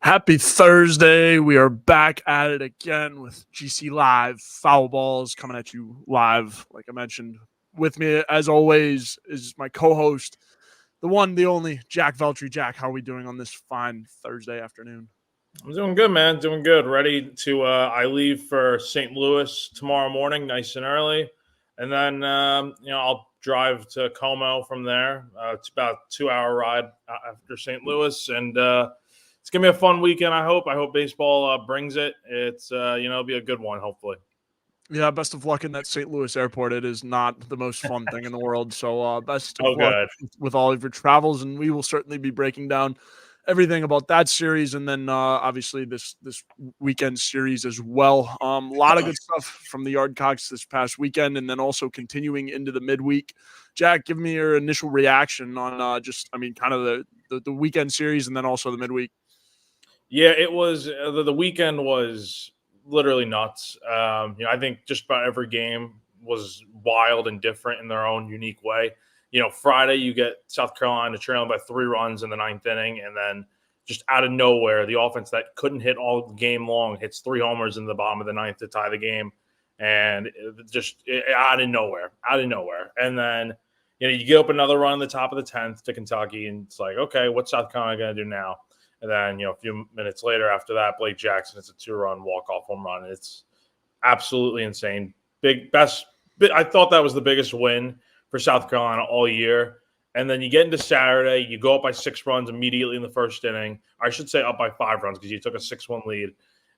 Happy Thursday. We are back at it again with GC Live. Fowl Balls coming at you live, like I mentioned. With me, as always, is my co-host, the one, the only, Jack Veltri. Jack, how are we doing on this fine Thursday afternoon? I'm doing good, man. Doing good. Ready to I leave for St. Louis tomorrow morning, nice and early. And then, I'll drive to Como from there. It's about a 2-hour ride after St. Louis. And it's going to be a fun weekend, I hope. I hope baseball brings it. It's, it'll be a good one, hopefully. Yeah, best of luck in that St. Louis airport. It is not the most fun thing in the world. So best of luck with all of your travels. And we will certainly be breaking down everything about that series, and then obviously this weekend series as well. A lot of good stuff from the Yardcocks this past weekend, and then also continuing into the midweek. Jack, give me your initial reaction on kind of the weekend series, and then also the midweek. Yeah, it was the weekend was literally nuts. I think just about every game was wild and different in their own unique way. Friday you get South Carolina trailing by 3 runs in the 9th inning, and then just out of nowhere, the offense that couldn't hit all game long hits 3 homers in the bottom of the 9th to tie the game, and just out of nowhere. And then you get up another run in the top of the 10th to Kentucky, and it's like, okay, what's South Carolina going to do now? And then a few minutes later after that, Blake Jackson hits a 2-run walk-off home run. It's absolutely insane. I thought that was the biggest win for South Carolina all year. And then you get into Saturday, you go up by 6 runs immediately in the first inning. I should say up by 5 runs because you took a 6-1 lead.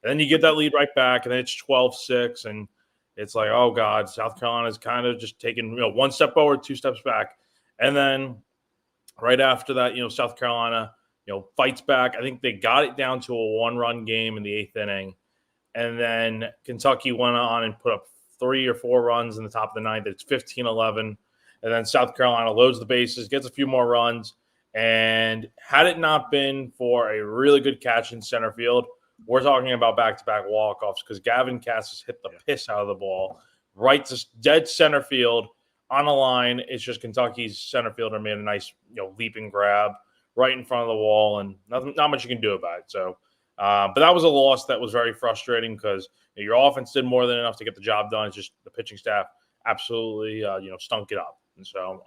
And then you get that lead right back, and then it's 12-6. And it's like, oh, God, South Carolina's kind of just taking 1 step forward, 2 steps back. And then right after that, South Carolina, fights back. I think they got it down to a 1-run game in the 8th inning. And then Kentucky went on and put up 3 or 4 runs in the top of the 9th. It's 15-11. And then South Carolina loads the bases, gets a few more runs. And had it not been for a really good catch in center field, we're talking about back-to-back walk-offs because Gavin Casus hit the piss out of the ball right to dead center field on a line. It's just Kentucky's center fielder made a nice, leaping grab right in front of the wall, and not much you can do about it. So, but that was a loss that was very frustrating because your offense did more than enough to get the job done. It's just the pitching staff absolutely, stunk it up. And so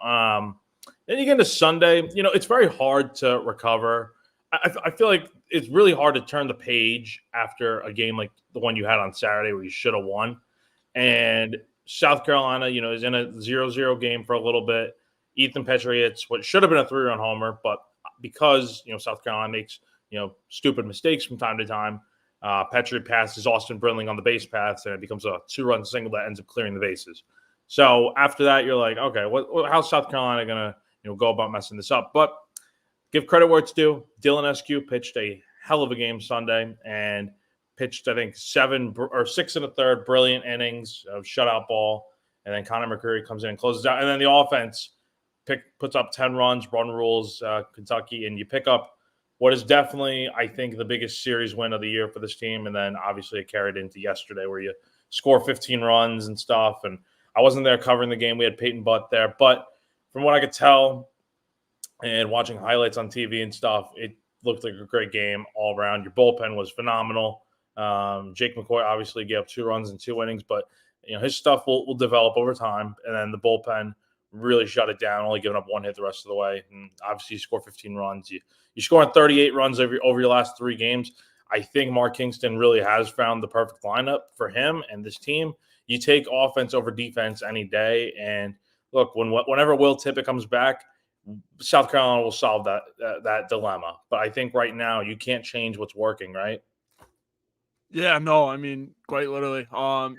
then you get into Sunday. It's very hard to recover. I feel like it's really hard to turn the page after a game like the one you had on Saturday where you should have won. And South Carolina, is in a 0-0 game for a little bit. Ethan Petrie hits what should have been a 3-run homer, but because, South Carolina makes, stupid mistakes from time to time, Petrie passes Austin Brinling on the base paths, and it becomes a 2-run single that ends up clearing the bases. So after that, you're like, okay, how's South Carolina going to, go about messing this up? But give credit where it's due. Dylan Eskew pitched a hell of a game Sunday and pitched, I think, 6 1/3 brilliant innings of shutout ball. And then Connor McCreary comes in and closes out. And then the offense puts up 10 runs, run rules Kentucky, and you pick up what is definitely, I think, the biggest series win of the year for this team. And then obviously it carried into yesterday where you score 15 runs and stuff. And I wasn't there covering the game. We had Peyton Butt there. But from what I could tell and watching highlights on TV and stuff, it looked like a great game all around. Your bullpen was phenomenal. Jake McCoy obviously gave up 2 runs in 2 innings, but his stuff will develop over time. And then the bullpen really shut it down, only giving up 1 hit the rest of the way. And obviously you score 15 runs. You score 38 runs over your last 3 games. I think Mark Kingston really has found the perfect lineup for him and this team. You take offense over defense any day. And look, whenever Will Tippett comes back, South Carolina will solve that dilemma. But I think right now you can't change what's working, right? Yeah, no, I mean, quite literally. A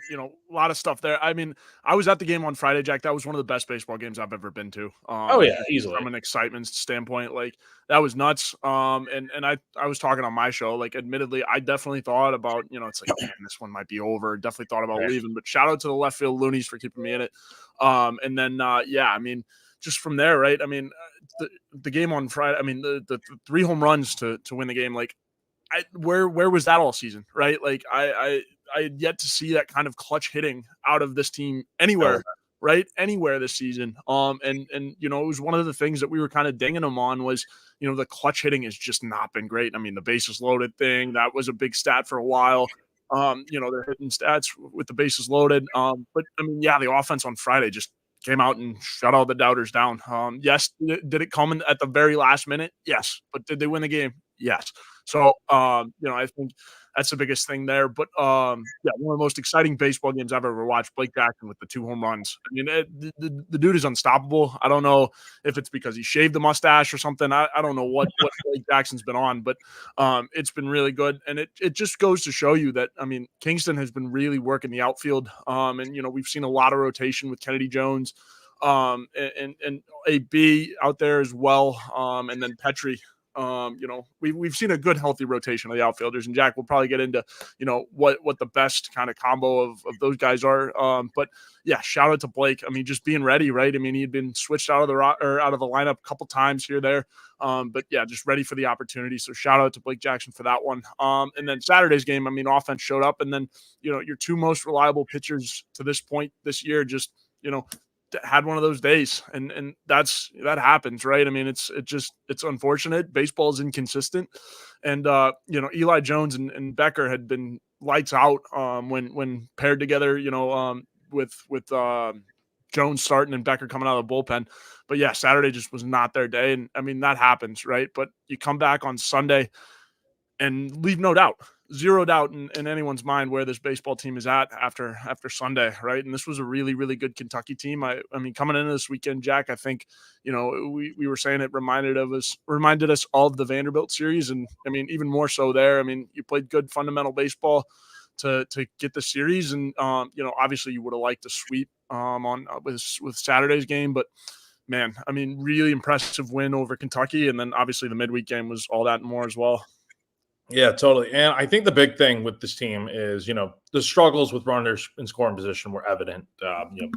lot of stuff there. I mean, I was at the game on Friday, Jack. That was one of the best baseball games I've ever been to. Oh yeah, easily. From an excitement standpoint, like that was nuts. And I was talking on my show, like, admittedly, I definitely thought about, it's like, man, this one might be over. Definitely thought about leaving, but shout out to the left field loonies for keeping me in it. And then, I mean, just from there, right? I mean, the game on Friday, I mean, the 3 home runs to win the game, like, where was that all season, right? Like I had yet to see that kind of clutch hitting out of this team anywhere, right, anywhere this season. And it was one of the things that we were kind of dinging him on was, the clutch hitting has just not been great. I mean, the bases loaded thing, that was a big stat for a while. They're hitting stats with the bases loaded. But I mean, yeah, the offense on Friday just came out and shut all the doubters down. Yes, did it come in at the very last minute? Yes. But did they win the game? Yes. So, I think that's the biggest thing there. But yeah, one of the most exciting baseball games I've ever watched. Blake Jackson with the 2 home runs. I mean, the dude is unstoppable. I don't know if it's because he shaved the mustache or something. I don't know what Blake Jackson's been on, but it's been really good. And it just goes to show you that, I mean, Kingston has been really working the outfield. We've seen a lot of rotation with Kennedy Jones, and AB out there as well. And then Petrie. We've seen a good healthy rotation of the outfielders, and Jack will probably get into what the best kind of combo of those guys are. But yeah, shout out to Blake. I mean, just being ready, right? I mean, he had been switched out of the lineup a couple times here there, but yeah, just ready for the opportunity. So shout out to Blake Jackson for that one. And then Saturday's game, I mean, offense showed up, and then your 2 most reliable pitchers to this point this year just had one of those days, and that happens, right? I mean, it's unfortunate. Baseball is inconsistent, and Eli Jones and Becker had been lights out when paired together, with Jones starting and Becker coming out of the bullpen. But yeah, Saturday just was not their day, and I mean, that happens, right? But you come back on Sunday and leave no doubt, zero doubt in anyone's mind where this baseball team is at after Sunday, right? And this was a really, really good Kentucky team. I mean, coming into this weekend, Jack, I think, we were saying it reminded us all of the Vanderbilt series. And I mean, even more so there. I mean, you played good fundamental baseball to get the series. And, obviously you would have liked to sweep with Saturday's game, but man, I mean, really impressive win over Kentucky. And then obviously the midweek game was all that and more as well. Yeah, totally. And I think the big thing with this team is, the struggles with runners in scoring position were evident,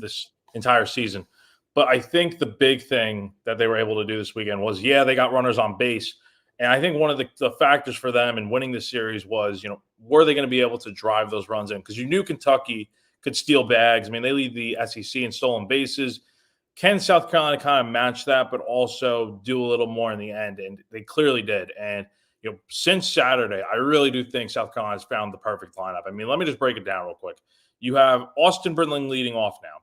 this entire season. But I think the big thing that they were able to do this weekend was, they got runners on base. And I think one of the factors for them in winning this series was, were they going to be able to drive those runs in? Because you knew Kentucky could steal bags. I mean, they lead the SEC in stolen bases. Can South Carolina kind of match that, but also do a little more in the end? And they clearly did. And since Saturday, I really do think South Carolina's found the perfect lineup. I mean, let me just break it down real quick. You have Austin Britling leading off now.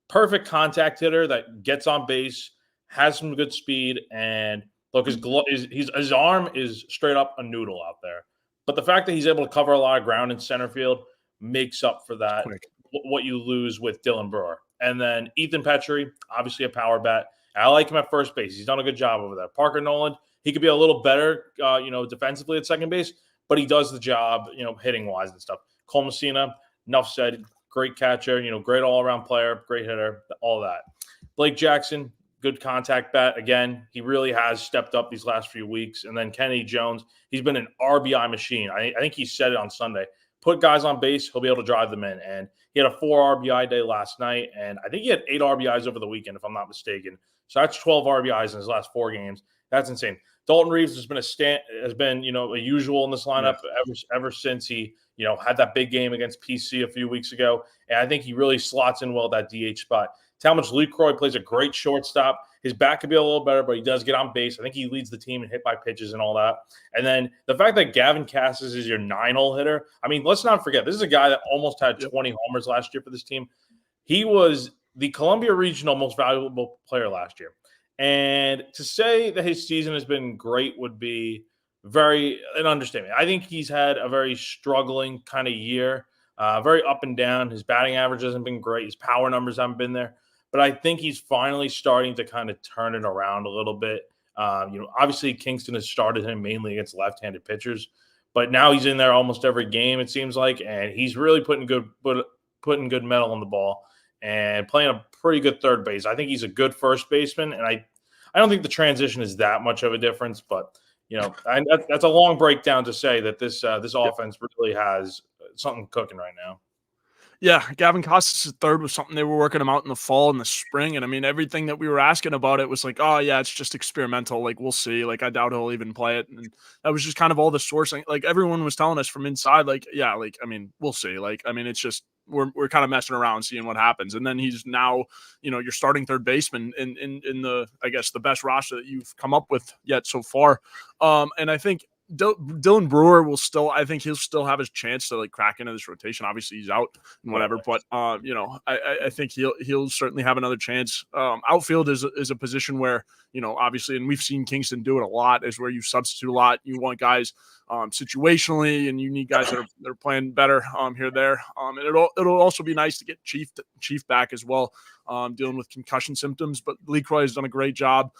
Perfect contact hitter that gets on base, has some good speed, and look, his arm is straight up a noodle out there. But the fact that he's able to cover a lot of ground in center field makes up for that, what you lose with Dylan Brewer. And then Ethan Petrie, obviously a power bat. I like him at first base. He's done a good job over there. Parker Noland, he could be a little better, defensively at second base, but he does the job, hitting-wise and stuff. Cole Messina, enough said, great catcher, great all-around player, great hitter, all that. Blake Jackson, good contact bat. Again, he really has stepped up these last few weeks. And then Kennedy Jones, he's been an RBI machine. I think he said it on Sunday. Put guys on base, he'll be able to drive them in. And he had a 4 RBI day last night, and I think he had 8 RBIs over the weekend, if I'm not mistaken. So that's 12 RBIs in his last 4 games. That's insane. Dalton Reeves has been a usual in this lineup ever since he had that big game against PC a few weeks ago, and I think he really slots in well at that DH spot. Talmadge LeCroy plays a great shortstop. His bat could be a little better, but he does get on base. I think he leads the team in hit by pitches and all that. And then the fact that Gavin Casus is your 9-hole hitter. I mean, let's not forget, this is a guy that almost had 20 homers last year for this team. He was the Columbia Regional most valuable player last year. And to say that his season has been great would be an understatement. I think he's had a very struggling kind of year, very up and down. His batting average hasn't been great. His power numbers haven't been there. But I think he's finally starting to kind of turn it around a little bit. Obviously Kingston has started him mainly against left-handed pitchers, but now he's in there almost every game, it seems like, and he's really putting good metal on the ball and playing a pretty good third base. I think he's a good first baseman, and I don't think the transition is that much of a difference, but that's a long breakdown to say that this offense really has something cooking right now. Yeah, Gavin Casus' third was something they were working him out in the fall and the spring. And I mean, everything that we were asking about it was like, oh, yeah, it's just experimental. Like, we'll see. Like, I doubt he'll even play it. And that was just kind of all the sourcing. Like, everyone was telling us from inside, like, yeah, like, I mean, we'll see. Like, I mean, it's just we're kind of messing around, seeing what happens. And then he's now, your starting third baseman in the, I guess, the best roster that you've come up with yet so far. And I think Dylan Brewer I think he'll still have his chance to crack into this rotation. Obviously he's out and whatever, but I think he'll certainly have another chance. Outfield is a position where, obviously, and we've seen Kingston do it a lot, is where you substitute a lot. You want guys situationally, and you need guys that are playing better here, there. And it'll also be nice to get Chief back as well, dealing with concussion symptoms. But LeCroy has done a great job,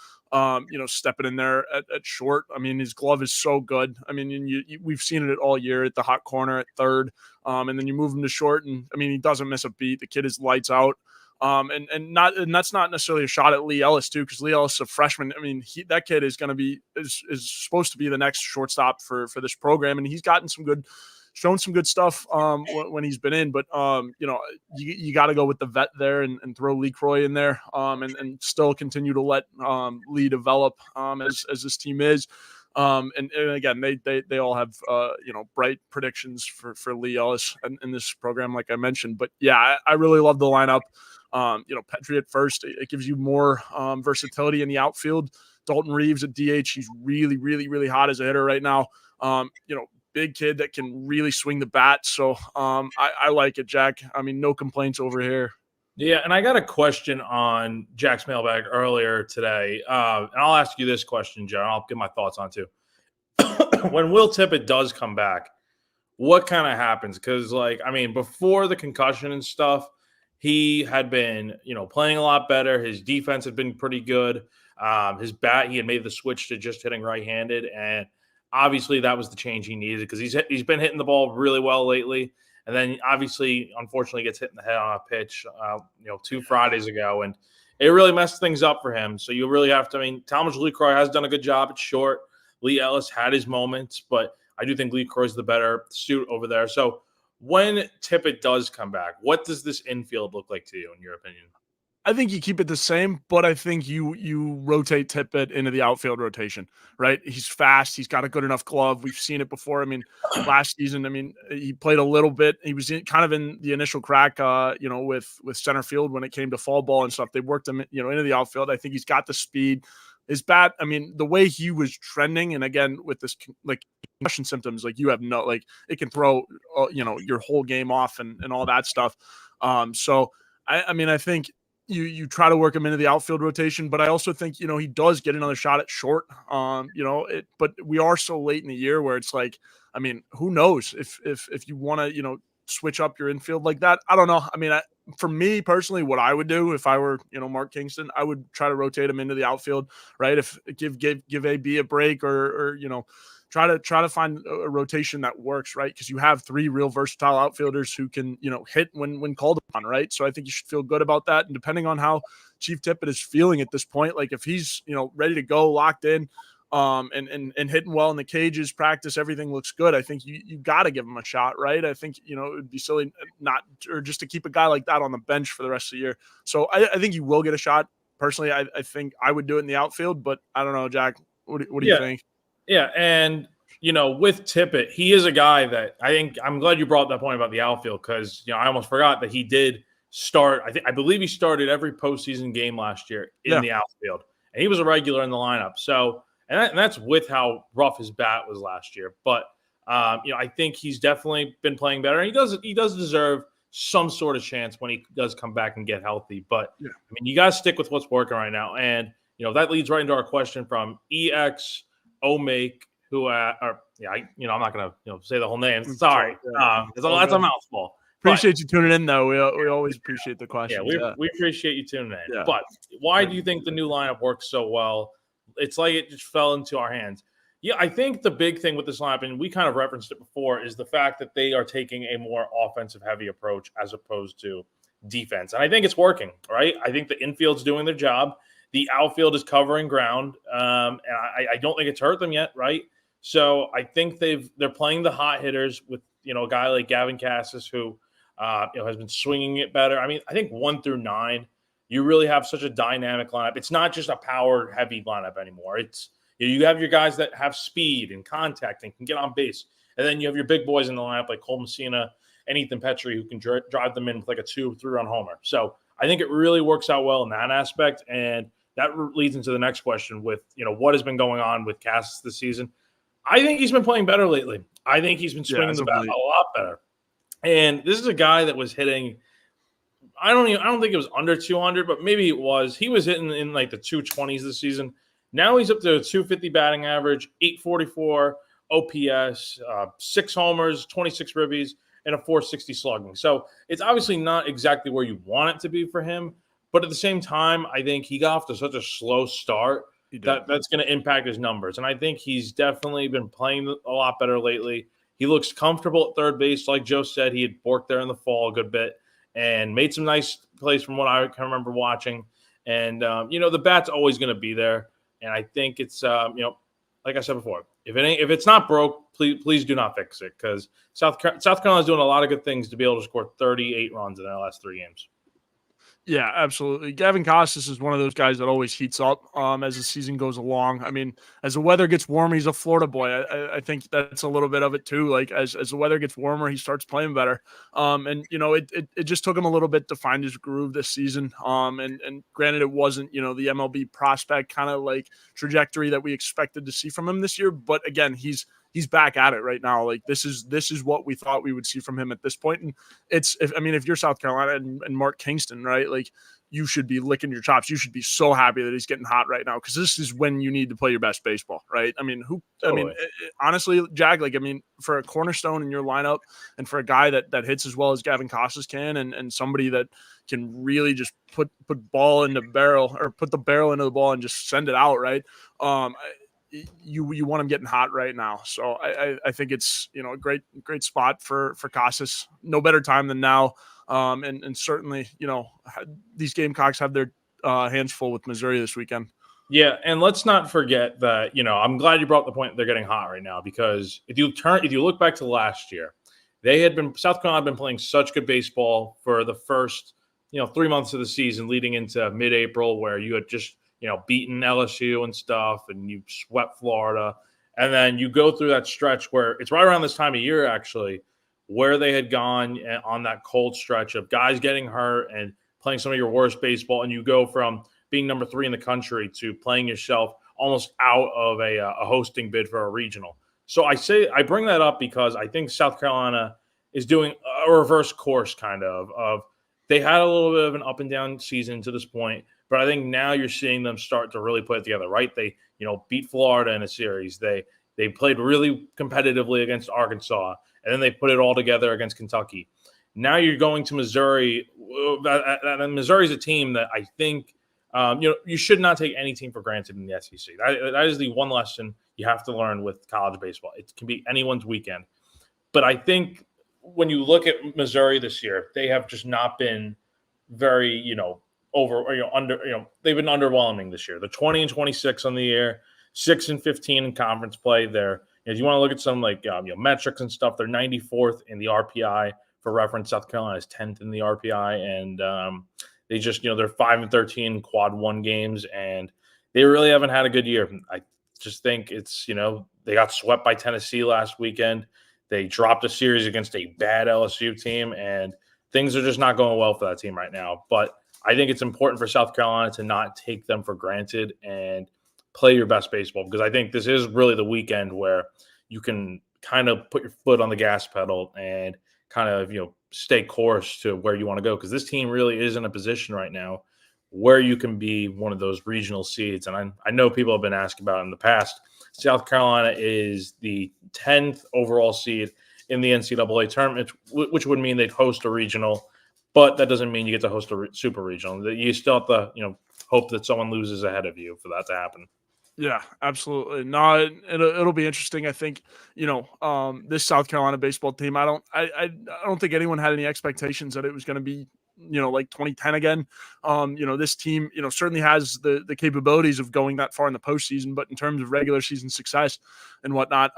stepping in there at short. I mean, his glove is so good. I mean, we've seen it all year at the hot corner at third, and then you move him to short, and I mean, he doesn't miss a beat. The kid is lights out. And that's not necessarily a shot at Lee Ellis too, because Lee Ellis is a freshman. I mean, that kid is going to be is supposed to be the next shortstop for this program, and he's gotten shown some good stuff when he's been in. But you got to go with the vet there and throw LeCroy in there, and still continue to let Lee develop as this team is. And again, they all have bright predictions for Lee Ellis in this program, like I mentioned. But yeah, I really love the lineup. Petrie at first, it gives you more versatility in the outfield. Dalton Reeves at DH, he's really, really, really hot as a hitter right now. Big kid that can really swing the bat. So I like it, Jack. I mean, no complaints over here. Yeah, and I got a question on Jack's mailbag earlier today. And I'll ask you this question, Joe, and I'll get my thoughts on too. When Will Tippett does come back, what kind of happens? Because, before the concussion and stuff, he had been, playing a lot better. His defense had been pretty good. His bat, he had made the switch to just hitting right-handed, and obviously that was the change he needed because he's been hitting the ball really well lately. And then obviously, unfortunately, gets hit in the head on a pitch, 2 Fridays ago, and it really messed things up for him. So you really have to. Talmadge LeCroy has done a good job at short. Lee Ellis had his moments, but I do think LeCroy's the better suit over there. So when Tippett does come back, what does this infield look like to you, in your opinion? I think you keep it the same, but I think you rotate Tippett into the outfield rotation, right? He's fast. He's got a good enough glove. We've seen it before. I mean, last season, he played a little bit. He was kind of in the initial crack, with center field when it came to fall ball and stuff. They worked him, into the outfield. I think he's got the speed. His bat, the way he was trending, and again, with this, concussion symptoms, you have it can throw, your whole game off and all that stuff. So, I think you try to work him into the outfield rotation, but I also think, he does get another shot at short. But we are so late in the year where it's who knows if you want to, switch up your infield like that. I don't know. For me personally, what I would do if I were, Mark Kingston, I would try to rotate him into the outfield, right? If give AB a break or try to find a rotation that works, right? Because you have 3 real versatile outfielders who can, hit when called upon, right? So I think you should feel good about that. And depending on how Chief Tippett is feeling at this point, if he's, ready to go, locked in, and hitting well in the cages, practice, everything looks good, I think you got to give him a shot, right? I think, it would be silly not, or just to keep a guy like that on the bench for the rest of the year. So I think you will get a shot. Personally, I think I would do it in the outfield, but I don't know, Jack. What do you think? Yeah, and with Tippett, he is a guy that I'm glad you brought up that point about the outfield because I almost forgot that he did start. I believe he started every postseason game last year in the outfield, and he was a regular in the lineup. So, and that's with how rough his bat was last year. But I think he's definitely been playing better, and he does deserve some sort of chance when he does come back and get healthy. But you got to stick with what's working right now, and that leads right into our question from EX Omake. Who I'm not gonna say the whole name. Sorry, that's a mouthful. Appreciate you tuning in, though. We always appreciate the questions. We appreciate you tuning in. Yeah. But why do you think the new lineup works so well? It's like it just fell into our hands. Yeah, I think the big thing with this lineup, and we kind of referenced it before, is the fact that they are taking a more offensive-heavy approach as opposed to defense, and I think it's working. Right? I think the infield's doing their job. The outfield is covering ground, and I don't think it's hurt them yet. Right? So I think they're playing the hot hitters with a guy like Gavin Casus who has been swinging it better. I think 1 through 9, you really have such a dynamic lineup. It's not just a power heavy lineup anymore. It's you have your guys that have speed and contact and can get on base, and then you have your big boys in the lineup like Cole Messina and Ethan Petrie, who can drive them in with like a 2-3 run homer. So I think it really works out well in that aspect. And that leads into the next question with, what has been going on with Casus this season. I think he's been playing better lately. I think he's been swinging the bat a lot better. And this is a guy that was hitting, I don't think it was under 200, but maybe it was. He was hitting in like the 220s this season. Now he's up to a 250 batting average, 844 OPS, 6 homers, 26 ribbies, and a 460 slugging. So it's obviously not exactly where you want it to be for him. But at the same time, I think he got off to such a slow start that's going to impact his numbers. And I think he's definitely been playing a lot better lately. He looks comfortable at third base. Like Joe said, he had borked there in the fall a good bit and made some nice plays from what I can remember watching. And, the bat's always going to be there. And I think it's, like I said before, if it's not broke, please do not fix it, because South Carolina's doing a lot of good things to be able to score 38 runs in their last 3 games. Yeah, absolutely. Gavin Casus is one of those guys that always heats up as the season goes along. I mean, as the weather gets warmer, he's a Florida boy. I think that's a little bit of it too. Like as the weather gets warmer, he starts playing better. And it just took him a little bit to find his groove this season. And granted, it wasn't the MLB prospect kind of like trajectory that we expected to see from him this year. But again, he's back at it right now. Like this is what we thought we would see from him at this point. And if you're South Carolina and Mark Kingston, right? Like you should be licking your chops. You should be so happy that he's getting hot right now, because this is when you need to play your best baseball, right? Honestly, Jack, for a cornerstone in your lineup and for a guy that hits as well as Gavin Casus can, and somebody that can really just put ball in the barrel, or put the barrel into the ball and just send it out, right? You want him getting hot right now. So I think it's, a great spot for Casus. No better time than now. And certainly, these Gamecocks have their hands full with Missouri this weekend. Yeah, and let's not forget that, I'm glad you brought up the point that they're getting hot right now, because if you look back to last year, South Carolina had been playing such good baseball for the first, 3 months of the season leading into mid-April, where you had just beaten LSU and stuff, and you swept Florida. And then you go through that stretch where it's right around this time of year, actually, where they had gone on that cold stretch of guys getting hurt and playing some of your worst baseball. And you go from being number 3 in the country to playing yourself almost out of a hosting bid for a regional. So I bring that up because I think South Carolina is doing a reverse course kind of they had a little bit of an up and down season to this point. But I think now you're seeing them start to really put it together, right? They, beat Florida in a series. They played really competitively against Arkansas, and then they put it all together against Kentucky. Now you're going to Missouri. Missouri's a team that I think, you should not take any team for granted in the SEC. That is the one lesson you have to learn with college baseball. It can be anyone's weekend. But I think when you look at Missouri this year, they have just not been very, they've been underwhelming this year. They're 20-26 on the year, 6-15 in conference play. They're, if you want to look at some metrics and stuff, they're 94th in the RPI. For reference, South Carolina is 10th in the RPI, and they just, they're 5-13 quad 1 games, and they really haven't had a good year. I just think it's, they got swept by Tennessee last weekend. They dropped a series against a bad LSU team, and things are just not going well for that team right now. But I think it's important for South Carolina to not take them for granted and play your best baseball, because I think this is really the weekend where you can kind of put your foot on the gas pedal and kind of, stay course to where you want to go, because this team really is in a position right now where you can be one of those regional seeds. And I know people have been asking about it in the past. South Carolina is the 10th overall seed in the NCAA tournament, which would mean they'd host a regional, but that doesn't mean you get to host a super regional. You still have to, hope that someone loses ahead of you for that to happen. Yeah, absolutely. No, it'll be interesting. I think, this South Carolina baseball team, I don't think anyone had any expectations that it was going to be, like 2010 again. This team, certainly has the capabilities of going that far in the postseason, but in terms of regular season success and whatnot,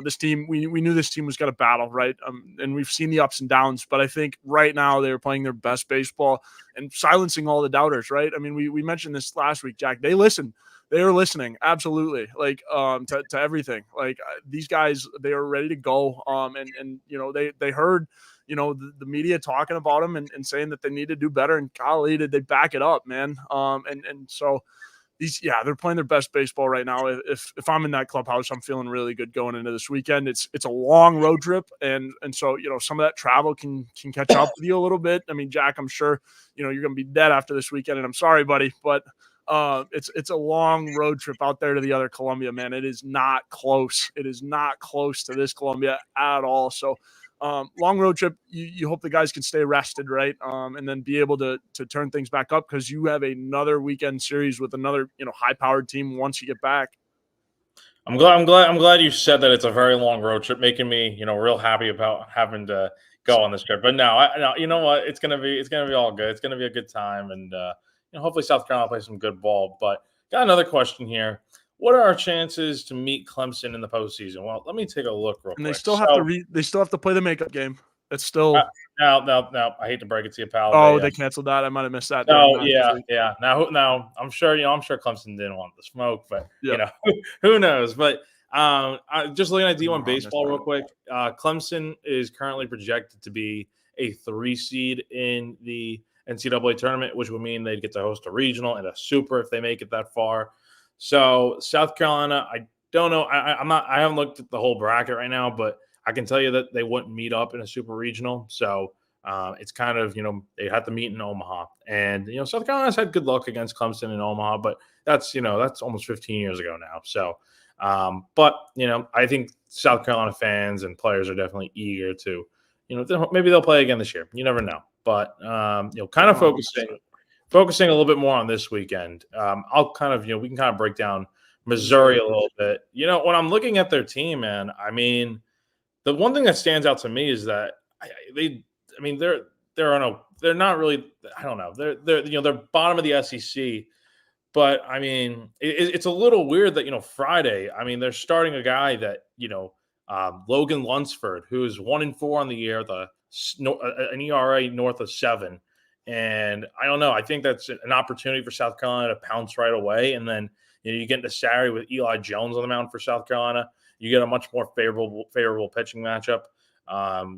this team, we knew this team was going to battle, right? And we've seen the ups and downs, but I think right now they're playing their best baseball and silencing all the doubters, right? I mean, we mentioned this last week, Jack. They listen. They are listening, absolutely, to everything. Like these guys, they are ready to go. And they heard, the media talking about them and saying that they need to do better. And golly, did they back it up, man? And so they're playing their best baseball right now. If I'm in that clubhouse, I'm feeling really good going into this weekend. It's a long road trip, and so some of that travel can catch up with you a little bit. I mean, Jack, I'm sure you're going to be dead after this weekend, and I'm sorry, buddy, but it's a long road trip out there to the other Columbia, man. It is not close. It is not close to this Columbia at all. So long road trip, you hope the guys can stay rested, right? And then be able to turn things back up, because you have another weekend series with another, high-powered team once you get back. I'm glad you said that it's a very long road trip, making me, real happy about having to go on this trip. But no, you know what? It's gonna be all good. It's gonna be a good time, and hopefully South Carolina plays some good ball. But got another question here. What are our chances to meet Clemson in the postseason? Well, let me take a look real quick. And they still have to play the makeup game. That's still now. I hate to break it to you, pal. Oh, they canceled that. I might have missed that. Oh, yeah. Now I'm sure Clemson didn't want the smoke, but who knows? But just looking at D1 baseball real quick, Clemson is currently projected to be a 3 seed in the NCAA tournament, which would mean they'd get to host a regional and a super if they make it that far. So South Carolina, I don't know. I haven't looked at the whole bracket right now, but I can tell you that they wouldn't meet up in a super regional. So it's kind of, they had to meet in Omaha, and, South Carolina's had good luck against Clemson in Omaha, but that's almost 15 years ago now. So, but, I think South Carolina fans and players are definitely eager to, maybe they'll play again this year. You never know. But, kind of focusing a little bit more on this weekend. I'll kind of, we can kind of break down Missouri a little bit. When I'm looking at their team, man, I mean, the one thing that stands out to me is that they're not really, I don't know. They're bottom of the SEC, but I mean, it's a little weird that, Friday, I mean, they're starting a guy that, Logan Lunsford, who's 1-4 on the year, an ERA north of 7. And I don't know. I think that's an opportunity for South Carolina to pounce right away. And then, you get into Saturday with Eli Jones on the mound for South Carolina. You get a much more favorable pitching matchup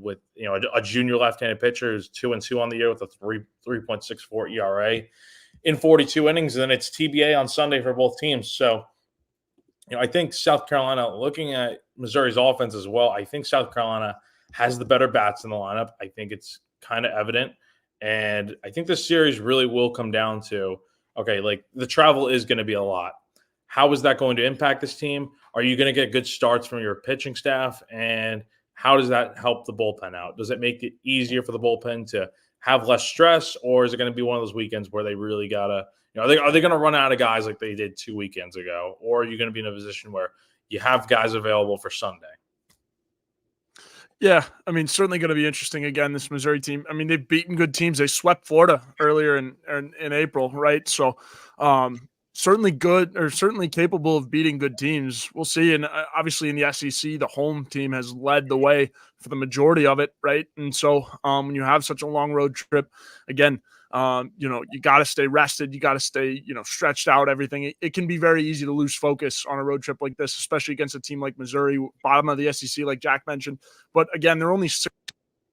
with a junior left-handed pitcher who's 2-2 on the year with a 3.64 ERA in 42 innings. And then it's TBA on Sunday for both teams. So, I think South Carolina, looking at Missouri's offense as well, I think South Carolina has the better bats in the lineup. I think it's kind of evident. And I think this series really will come down to, okay, like the travel is going to be a lot. How is that going to impact this team? Are you going to get good starts from your pitching staff? And how does that help the bullpen out? Does it make it easier for the bullpen to have less stress? Or is it going to be one of those weekends where they really got to, are they going to run out of guys like they did 2 weekends ago? Or are you going to be in a position where you have guys available for Sunday? Yeah, I mean, certainly going to be interesting again, this Missouri team. I mean, they've beaten good teams. They swept Florida earlier in April, right? So certainly good, or certainly capable of beating good teams. We'll see. And obviously in the SEC, the home team has led the way for the majority of it, right? And so when you have such a long road trip, again, you got to stay rested. You got to stay, stretched out, everything. It can be very easy to lose focus on a road trip like this, especially against a team like Missouri, bottom of the SEC, like Jack mentioned. But again, they're only 6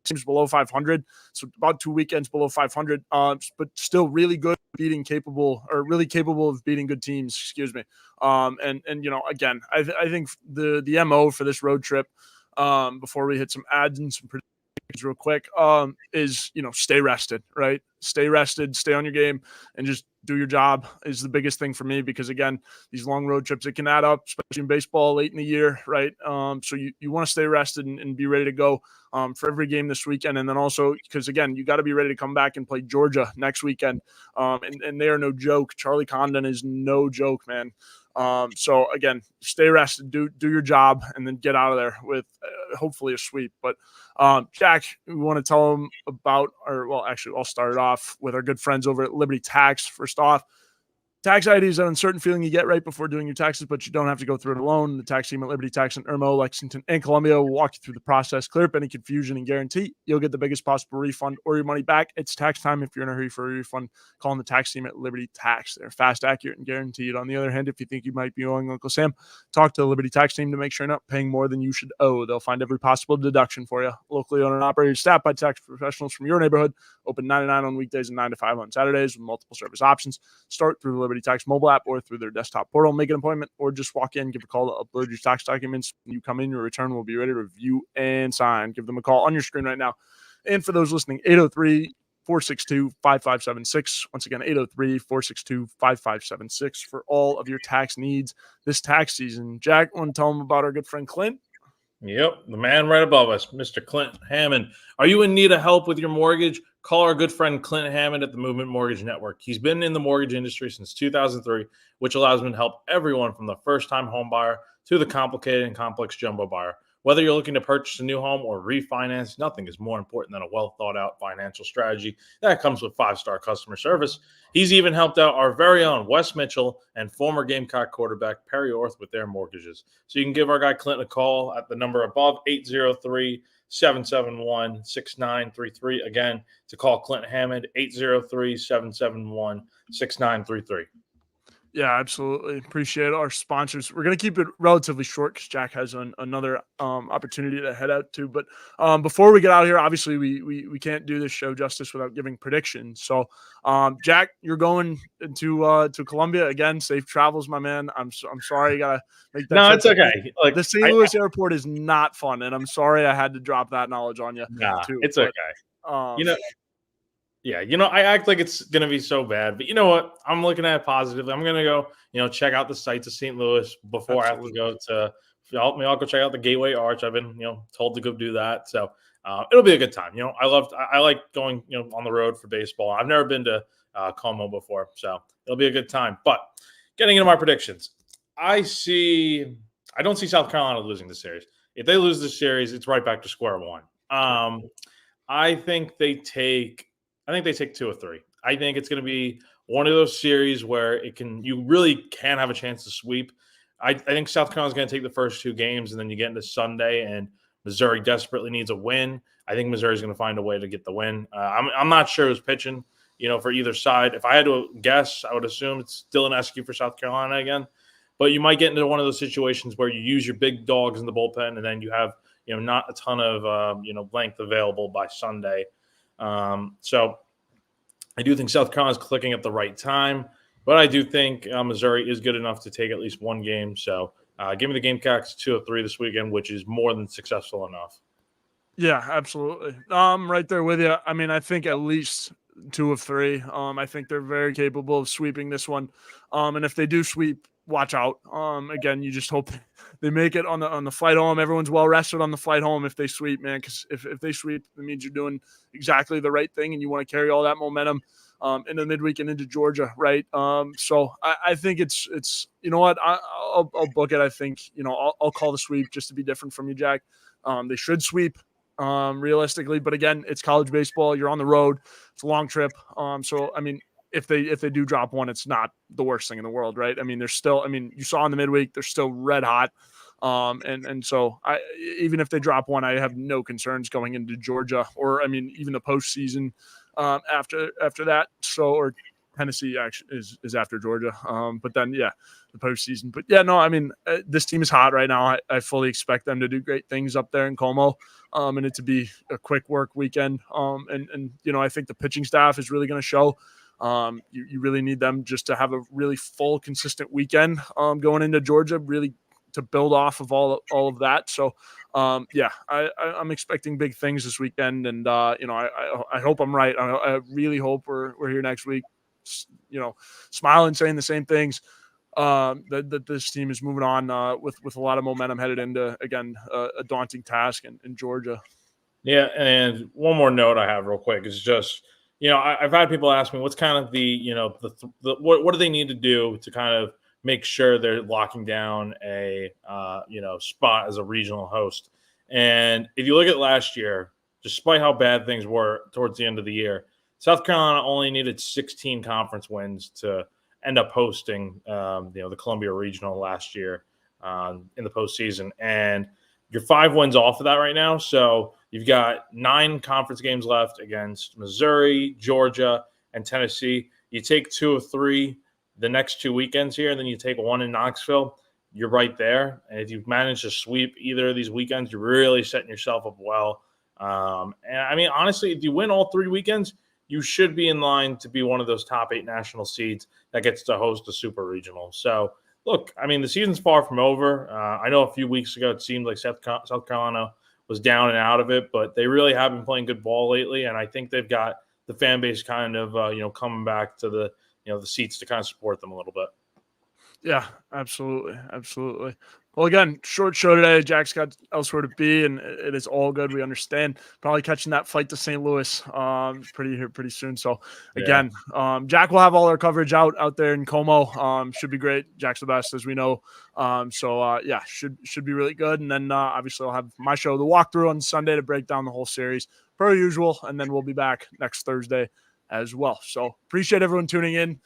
teams below 500. So about 2 weekends below 500, but still really good, really capable of beating good teams, excuse me. And again, I think the MO for this road trip, before we hit some ads and some predictions real quick, is, stay rested, right? Stay rested, stay on your game, and just do your job is the biggest thing for me, because again, these long road trips, it can add up, especially in baseball late in the year, right? So you want to stay rested and be ready to go for every game this weekend. And then also, because again, you got to be ready to come back and play Georgia next weekend. And they are no joke. Charlie Condon is no joke, man. So again, stay rested, do your job, and then get out of there with hopefully a sweep. But Jack, we want to tell them about, I'll start it off with our good friends over at Liberty Tax. First off, Tax ID is an uncertain feeling you get right before doing your taxes, but you don't have to go through it alone. The tax team at Liberty Tax in Irmo, Lexington, and Columbia will walk you through the process, clear up any confusion, and guarantee you'll get the biggest possible refund or your money back. It's tax time. If you're in a hurry for a refund, call the tax team at Liberty Tax. They're fast, accurate, and guaranteed. On the other hand, if you think you might be owing Uncle Sam, talk to the Liberty Tax team to make sure you're not paying more than you should owe. They'll find every possible deduction for you. Locally owned and operated, staffed by tax professionals from your neighborhood. Open 9 to 9 on weekdays and 9 to 5 on Saturdays with multiple service options. Start through the Liberty Tax mobile app or through their desktop portal. Make an appointment or just walk in, give a call to upload your tax documents. When you come in, your return will be ready to review and sign. Give them a call on your screen right now. And for those listening, 803-462-5576. Once again, 803-462-5576 for all of your tax needs this tax season. Jack, want to tell them about our good friend Clint? Yep, the man right above us, Mr. Clint.Hammond. Are you in need of help with your mortgage? Call our good friend Clint.Hammond at the Movement Mortgage Network. He's been in the mortgage industry since 2003, which allows him to help everyone from the first-time home buyer to the complicated and complex jumbo buyer. Whether you're looking to purchase a new home or refinance, nothing is more important than a well-thought-out financial strategy that comes with 5-star customer service. He's even helped out our very own Wes Mitchell and former Gamecock quarterback Perry Orth with their mortgages. So you can give our guy Clint a call at the number above, 803-771-6933. Again, to call Clint.Hammond, 803-771-6933. Yeah, absolutely. Appreciate our sponsors. We're going to keep it relatively short because Jack has another opportunity to head out to. But before we get out of here, obviously we can't do this show justice without giving predictions. So, Jack, you're going to Columbia again. Safe travels, my man. I'm sorry you got to make that. No, it's okay. Like the St. Louis airport is not fun, and I'm sorry I had to drop that knowledge on you. Nah, too. it's okay. Yeah, I act like it's going to be so bad, but you know what? I'm looking at it positively. I'm going to go, check out the sights of St. Louis before Absolutely. I have to go to, I'll go check out the Gateway Arch. I've been, told to go do that. So it'll be a good time. I like going, on the road for baseball. I've never been to Como before, so it'll be a good time. But getting into my predictions, I don't see South Carolina losing the series. If they lose the series, it's right back to square one. I think they take 2 or 3. I think it's going to be one of those series where you really can have a chance to sweep. I think South Carolina's going to take the first 2 games, and then you get into Sunday, and Missouri desperately needs a win. I think Missouri's going to find a way to get the win. I'm not sure who's pitching, for either side. If I had to guess, I would assume it's Dylan Eskew for South Carolina again. But you might get into one of those situations where you use your big dogs in the bullpen, and then you have, not a ton of, length available by Sunday. So I do think South Carolina's clicking at the right time, but I do think Missouri is good enough to take at least one game. So give me the Gamecocks 2 or 3 this weekend, which is more than successful enough. Yeah, absolutely. I'm right there with you. I mean, I think at least 2 of 3. I think they're very capable of sweeping this one. And if they do sweep, watch out. Again, you just hope they make it on the flight home. Everyone's well rested on the flight home if they sweep, man. Because if they sweep, it means you're doing exactly the right thing, and you want to carry all that momentum into the midweek and into Georgia, right? So I think it's you know what, I'll book it. I think I'll call the sweep just to be different from you, Jack. They should sweep. Realistically, but again, it's college baseball. You're on the road. It's a long trip. So I mean, if they do drop one, it's not the worst thing in the world, right? I mean, you saw in the midweek, they're still red hot. And so even if they drop one, I have no concerns going into Georgia, or I mean, even the postseason after that. So, or Tennessee actually is after Georgia. But then, yeah, the postseason. But yeah, no, I mean, this team is hot right now. I fully expect them to do great things up there in Como, and it to be a quick work weekend. And I think the pitching staff is really going to show. You really need them just to have a really full, consistent weekend going into Georgia, really to build off of all of that. So, yeah, I'm expecting big things this weekend, and I hope I'm right. I really hope we're here next week, smiling, saying the same things. That this team is moving on with a lot of momentum headed into, again, a daunting task in Georgia. Yeah, and one more note I have real quick is just, I've had people ask me what's kind of what do they need to do to kind of make sure they're locking down a spot as a regional host. And if you look at last year, despite how bad things were towards the end of the year, South Carolina only needed 16 conference wins to end up hosting, the Columbia Regional last year in the postseason. And you're 5 wins off of that right now. So you've got 9 conference games left against Missouri, Georgia, and Tennessee. You take 2 of 3 the next 2 weekends here, and then you take 1 in Knoxville. You're right there. And if you've managed to sweep either of these weekends, you're really setting yourself up well. And I mean, honestly, if you win all 3 weekends, you should be in line to be one of those top 8 national seeds that gets to host a super regional. So, look, I mean, the season's far from over. I know a few weeks ago it seemed like South Carolina was down and out of it, but they really have been playing good ball lately, and I think they've got the fan base kind of coming back to the seats to kind of support them a little bit. Yeah, absolutely. Absolutely. Well, again, short show today. Jack's got elsewhere to be, and it is all good. We understand. Probably catching that flight to St. Louis pretty soon. So, again, Jack will have all our coverage out there in Como. Should be great. Jack's the best, as we know. Should be really good. And then, obviously, I'll have my show, The Walkthrough, on Sunday to break down the whole series, per usual. And then we'll be back next Thursday as well. So, appreciate everyone tuning in.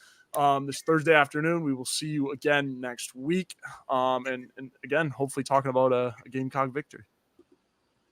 This Thursday afternoon. We will see you again next week. And again, hopefully talking about a Gamecock victory.